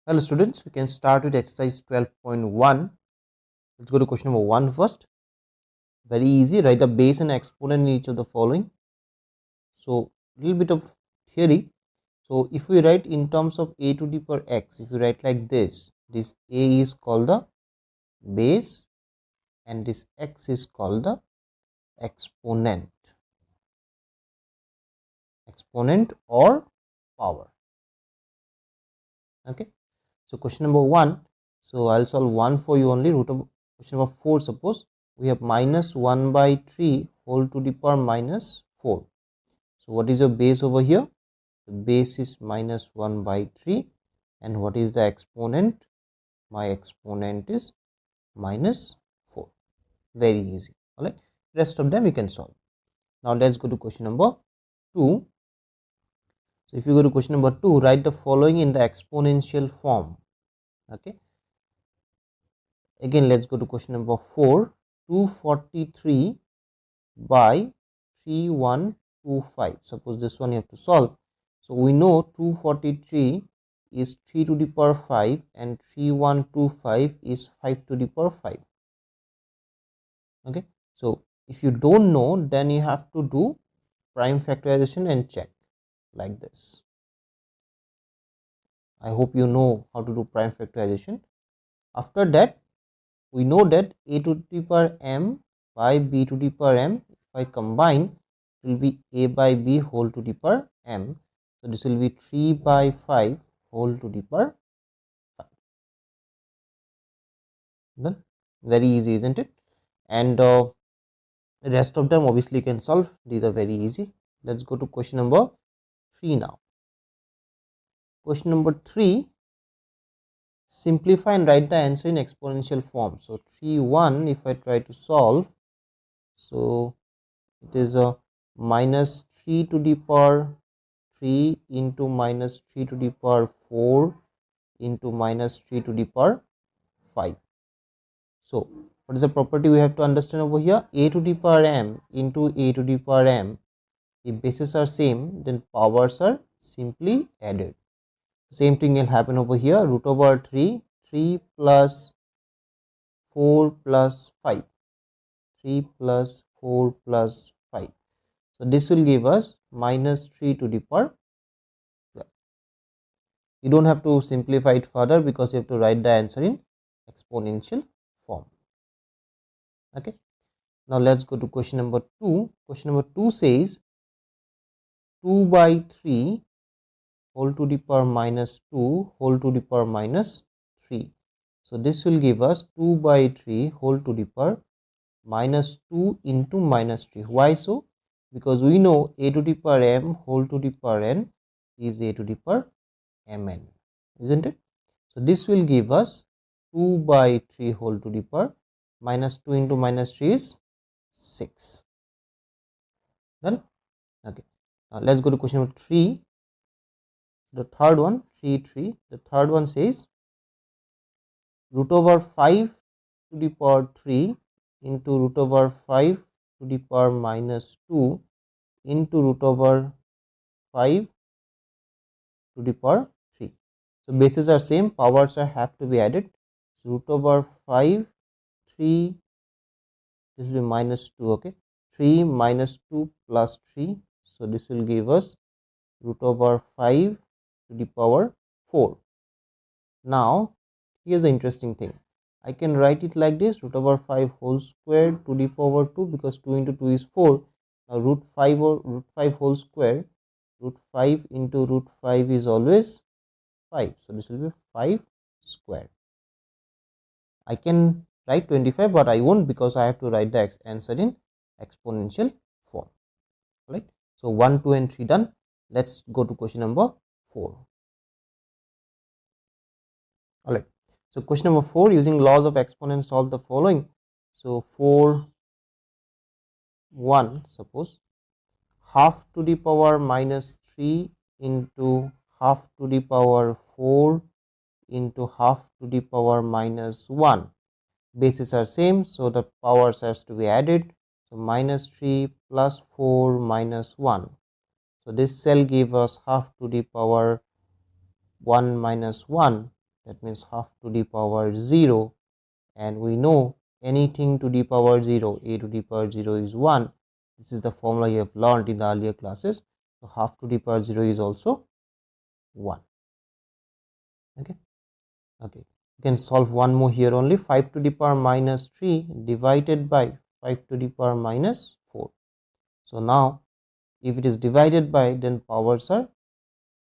Hello students, we can start with exercise 12.1. Let's go to question number 1 first. Very easy, write the base and exponent in each of the following. So, little bit of theory. So, if we write in terms of a to the power x, if you write like this a is called the base and this x is called the exponent or power. Okay. So, question number 1. So, I'll solve 1 for you only. Root of question number 4, suppose we have minus 1 by 3 whole to the power minus 4. So, what is your base over here? The base is minus 1 by 3. And what is the exponent? My exponent is minus 4. Very easy. Alright. Rest of them you can solve. Now, let's go to question number 2. So, if you go to question number 2, write the following in the exponential form. Okay. Again, let's go to question number 4. 243 by 3125. Suppose this one you have to solve. So, we know 243 is 3 to the power 5 and 3125 is 5 to the power 5. Okay. So, if you don't know, then you have to do prime factorization and check like this. I hope you know how to do prime factorization. After that, we know that a to the power m by b to the power m, if I combine, it will be a by b whole to the power m. So, this will be 3 by 5 whole to the power 5. Done. Very easy, isn't it? And rest of them obviously you can solve. These are very easy. Let's go to question number 3 now. Question number 3. Simplify and write the answer in exponential form. So, 3 1 if I try to solve. So, it is a minus 3 to the power 3 into minus 3 to the power 4 into minus 3 to the power 5. So, what is the property we have to understand over here? A to the power m into a to the power m. If bases are same, then powers are simply added. Same thing will happen over here. Root over 3, 3 plus 4 plus 5. 3 plus 4 plus 5. So, this will give us minus 3 to the power 12. You don't have to simplify it further because you have to write the answer in exponential form. Okay. Now, let's go to question number 2. Question number 2 says 2 by 3 whole to the power minus 2 whole to the power minus 3. So, this will give us 2 by 3 whole to the power minus 2 into minus 3. Why so? Because we know a to the power m whole to the power n is a to the power mn, isn't it? So, this will give us 2 by 3 whole to the power minus 2 into minus 3 is 6. Done? Okay. Now, let's go to question number 3. The third one, 3 3. The third one says root over 5 to the power 3 into root over 5 to the power minus 2 into root over 5 to the power 3. So, bases are same, powers are have to be added. So, root over 5, 3, this will be minus 2, okay. 3 minus 2 plus 3. So, this will give us root over 5 to the power 4. Now, here's the interesting thing. I can write it like this, root over 5 whole square to the power 2, because 2 into 2 is 4. Now, root 5 or root 5 whole square, root 5 into root 5 is always 5. So, this will be 5 square. I can write 25, but I won't, because I have to write the answer in exponential form. Right. So, 1, 2 and 3 done. Let's go to question number 4. Alright. So, question number 4, using laws of exponents solve the following. So, 4 1, suppose half to the power minus 3 into half to the power 4 into half to the power minus 1. Bases are same, so the powers has to be added. So, minus 3 plus 4 minus 1. So, this cell give us half to the power 1 minus 1. that means half to the power 0, and we know anything to the power 0, a to the power 0 is 1. This is the formula you have learned in the earlier classes. So half to the power 0 is also 1. Okay. You can solve one more here only. 5 to the power minus 3 divided by 5 to the power minus 4. So now if it is divided by, then powers are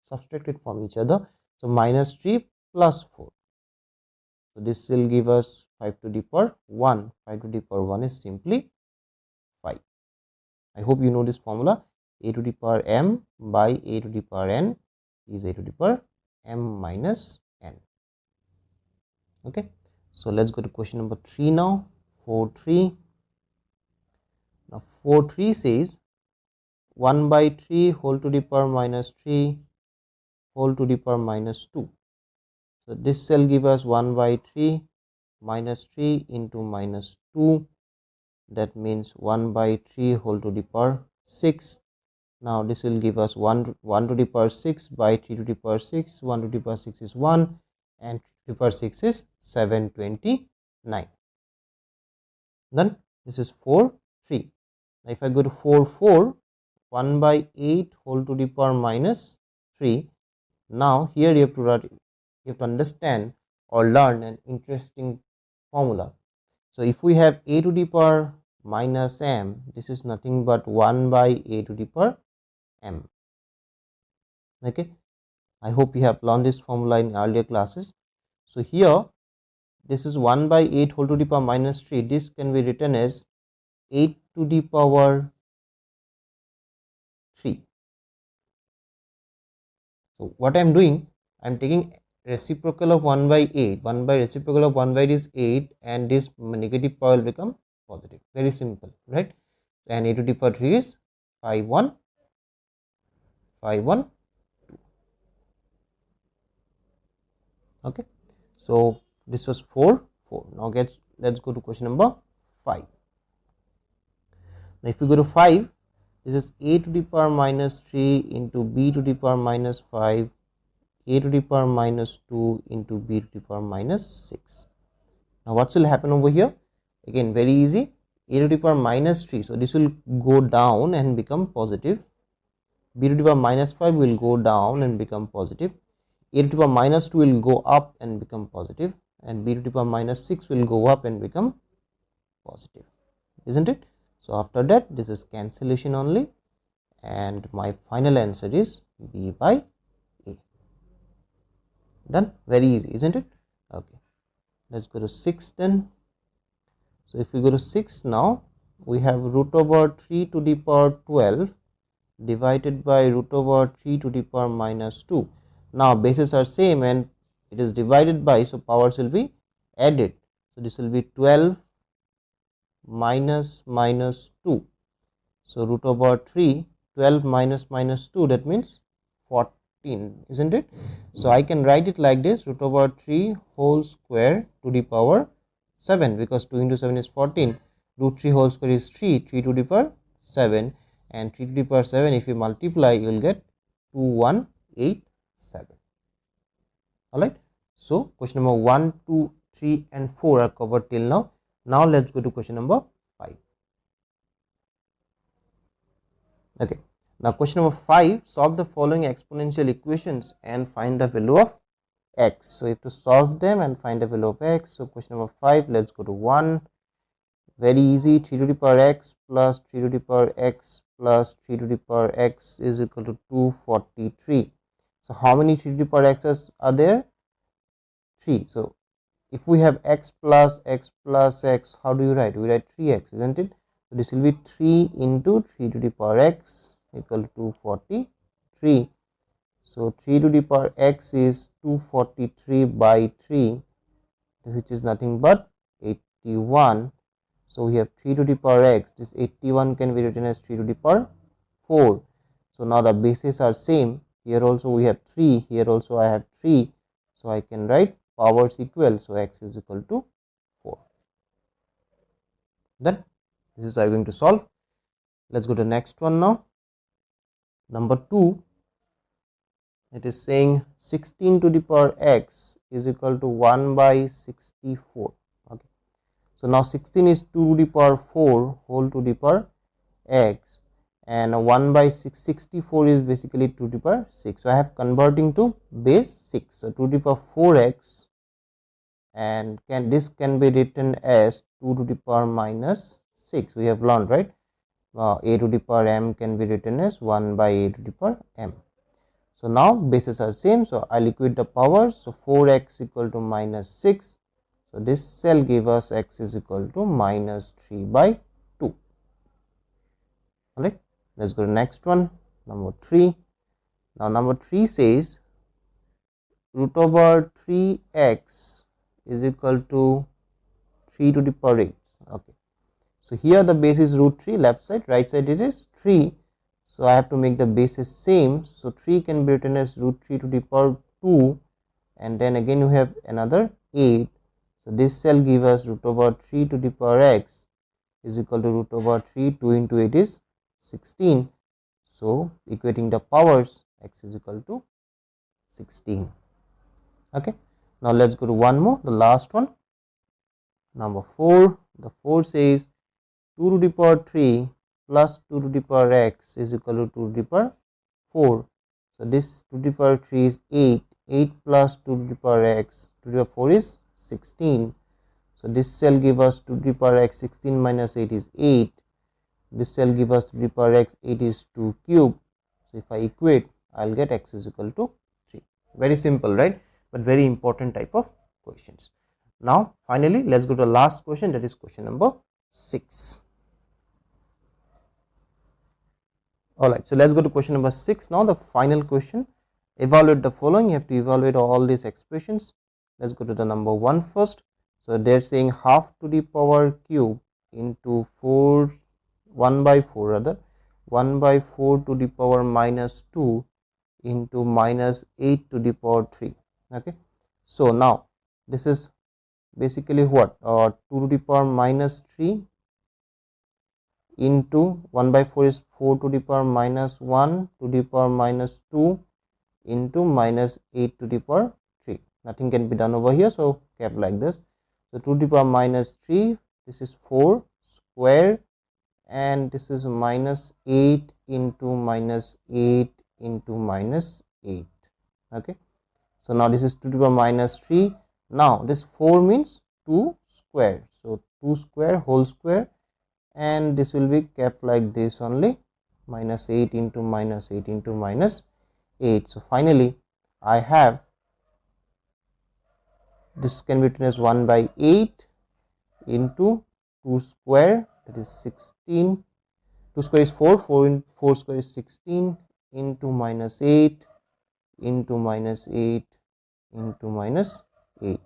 subtracted from each other. So minus 3 plus 4. So this will give us 5 to the power 1. 5 to the power 1 is simply 5. I hope you know this formula. A to the power m by a to the power n is a to the power m minus n. Okay. So let's go to question number 3 now. 4.3. Now 4.3 says 1 by 3 whole to the power minus 3 whole to the power minus 2. So this shall give us 1 by 3 minus 3 into minus 2. That means 1 by 3 whole to the power 6. Now this will give us 1 to the power 6 by 3 to the power 6. 1 to the power 6 is 1 and 3 to the power 6 is 729. Then this is 4, 3. Now if I go to 4, 4, 1 by 8 whole to the power minus 3. Now here you have to understand or learn an interesting formula. So if we have a to the power minus m, this is nothing but 1 by a to the power m. Okay, I hope you have learned this formula in earlier classes. So here this is 1 by 8 whole to the power minus 3. This can be written as 8 to the power 3. So what I am doing, I am taking reciprocal of 1 by 8. 1 by reciprocal of 1 by 8 is 8, and this negative power will become positive. Very simple, right? And a to the power 3 is 5, 1, 5, 1, 2. Okay. So this was 4, 4. Now let's go to question number 5. Now if you go to 5, this is a to the power minus 3 into b to the power minus 5, a to the power minus 2 into b to the power minus 6. Now what will happen over here? Again very easy. A to the power minus 3, so this will go down and become positive. B to the power minus 5 will go down and become positive. A to the power minus 2 will go up and become positive, and b to the power minus 6 will go up and become positive, isn't it? So after that, this is cancellation only, and my final answer is b by a. Done. Very easy, isn't it? Okay, let's go to 6 then. So if we go to 6 now, we have root over 3 to the power 12 divided by root over 3 to the power minus 2. Now bases are same and it is divided by, so powers will be added. So this will be 12 minus minus 2. So root over 3, 12 minus minus 2, that means 14, isn't it? So I can write it like this: root over 3 whole square to the power 7, because 2 into 7 is 14. Root 3 whole square is 3, 3 to the power 7, and 3 to the power 7, if you multiply, you will get 2187. Alright. So question number 1, 2, 3 and 4 are covered till now. Now let's go to question number 5. Okay. Now question number 5, solve the following exponential equations and find the value of x. So you have to solve them and find the value of x. So question number 5, let's go to 1. Very easy. 3 to the power x plus 3 to the power x plus 3 to the power x is equal to 243. So how many 3 to the power x's are there? 3. So if we have x plus x, how do you write? We write 3x, isn't it? So this will be 3 into 3 to the power x equal to 243. So 3 to the power x is 243 by 3, which is nothing but 81. So we have 3 to the power x. This 81 can be written as 3 to the power 4. So now the bases are same. Here also we have 3. Here also I have 3. So I can write powers equal. So x is equal to 4. Then this is how I am going to solve. Let's go to the next one now. Number 2. It is saying 16 to the power x is equal to 1 by 64. Okay. So now 16 is 2 to the power 4 whole to the power x, and 1 by 664 is basically 2 to the power 6. So I have converting to base 6. So 2 to the power 4x, and this can be written as 2 to the power minus 6. We have learned, right? A to the power m can be written as 1 by a to the power m. So now bases are same, so I will equate the powers. So 4x equal to minus 6. So this cell give us x is equal to minus 3 by 2. Alright, let's go to next one, number 3. Now number 3 says root over 3x is equal to 3 to the power 8. Okay. So here the base is root 3, left side, right side it is 3. So I have to make the bases same. So 3 can be written as root 3 to the power 2, and then again you have another 8. So this cell give us root over 3 to the power x is equal to root over 3, 2 into 8 is 16. So equating the powers, x is equal to 16. Okay. Now let's go to one more, the last one, number 4. The 4 says 2 to the power 3 plus 2 to the power x is equal to 2 to the power 4. So this 2 to the power 3 is 8. 8 plus 2 to the power x, 2 to the power 4 is 16. So this cell give us 2 to the power x, 16 minus 8 is 8. This cell give us 2 to the power x, 8 is 2 cube. So if I equate, I will get x is equal to 3. Very simple, right? But very important type of questions. Now finally let's go to the last question, that is question number 6. Alright, so let's go to question number 6. Now the final question, evaluate the following. You have to evaluate all these expressions. Let's go to the number 1 first. So they're saying half to the power cube into 1 by 4 rather, 1 by 4 to the power minus 2 into minus 8 to the power 3. Okay. So now this is basically what? 2 to the power minus 3 into 1 by 4 is 4 to the power minus 1 to the power minus 2 into minus 8 to the power 3. Nothing can be done over here, so kept like this. So 2 to the power minus 3, this is 4 square, and this is minus 8 into minus 8 into minus 8. Okay. So now this is 2 to the power minus 3. Now this 4 means 2 square. So 2 square whole square, and this will be kept like this only, minus 8 into minus 8 into minus 8. So finally I have this can be written as 1 by 8 into 2 square, that is 16. 2 square is 4, 4 square is 16 into minus 8 into minus 8 into minus 8.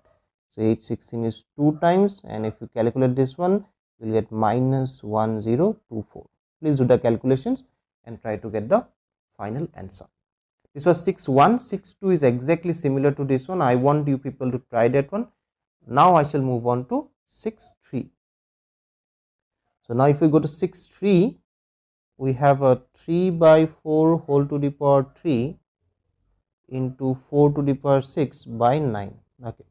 So 8 16 is 2 times, and if you calculate this one, you will get minus 1024. Please do the calculations and try to get the final answer. This was 6.1. 6.2 is exactly similar to this one. I want you people to try that one. Now I shall move on to 6.3. So now if we go to 6.3, we have a 3 by 4 whole to the power 3 into 4 to the power 6 by 9. Okay.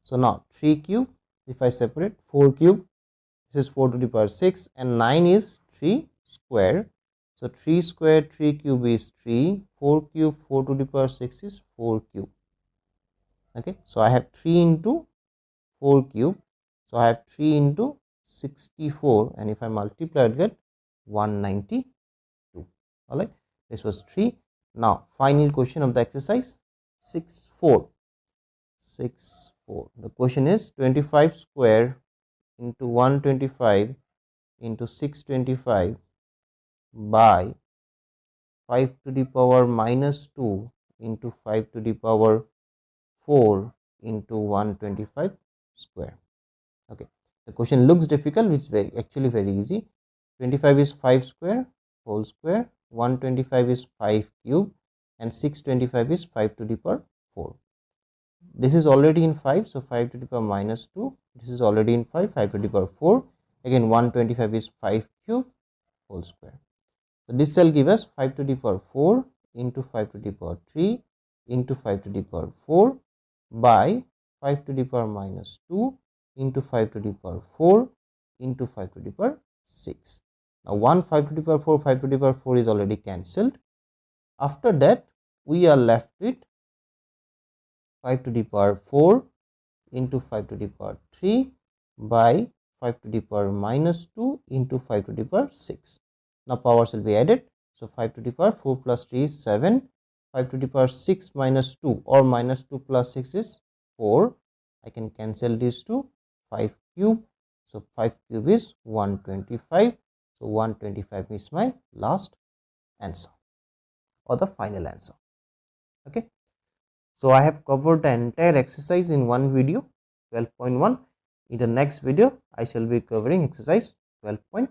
So now 3 cube, if I separate 4 cube, this is 4 to the power 6, and 9 is 3 square. So 3 square 3 cube is 3, 4 cube 4 to the power 6 is 4 cube. Okay. So I have 3 into 4 cube. So I have 3 into 64, and if I multiply I get 192. Alright. This was 3. Now final question of the exercise 6.4. 6.4. The question is 25 square into 125 into 625 by 5 to the power minus 2 into 5 to the power 4 into 125 square. Okay. The question looks difficult, which is actually very easy. 25 is 5 square whole square, 125 is 5 cube, and 625 is 5 to the power 4. This is already in 5, so 5 to the power minus 2. This is already in 5, 5 to the power 4. Again 125 is 5 cube whole square. So this shall give us 5 to the power 4 into 5 to the power 3 into 5 to the power 4 by 5 to the power minus 2 into 5 to the power 4 into 5 to the power 6. Now 1 5 to the power 4, 5 to the power 4 is already cancelled. After that, we are left with 5 to the power 4 into 5 to the power 3 by 5 to the power minus 2 into 5 to the power 6. Now powers will be added. So 5 to the power 4 plus 3 is 7. 5 to the power 6 minus 2 or minus 2 plus 6 is 4. I can cancel these two. 5 cube. So 5 cube is 125. So 125 is my last answer or the final answer. Okay. So I have covered the entire exercise in one video, 12.1. In the next video, I shall be covering exercise 12.2.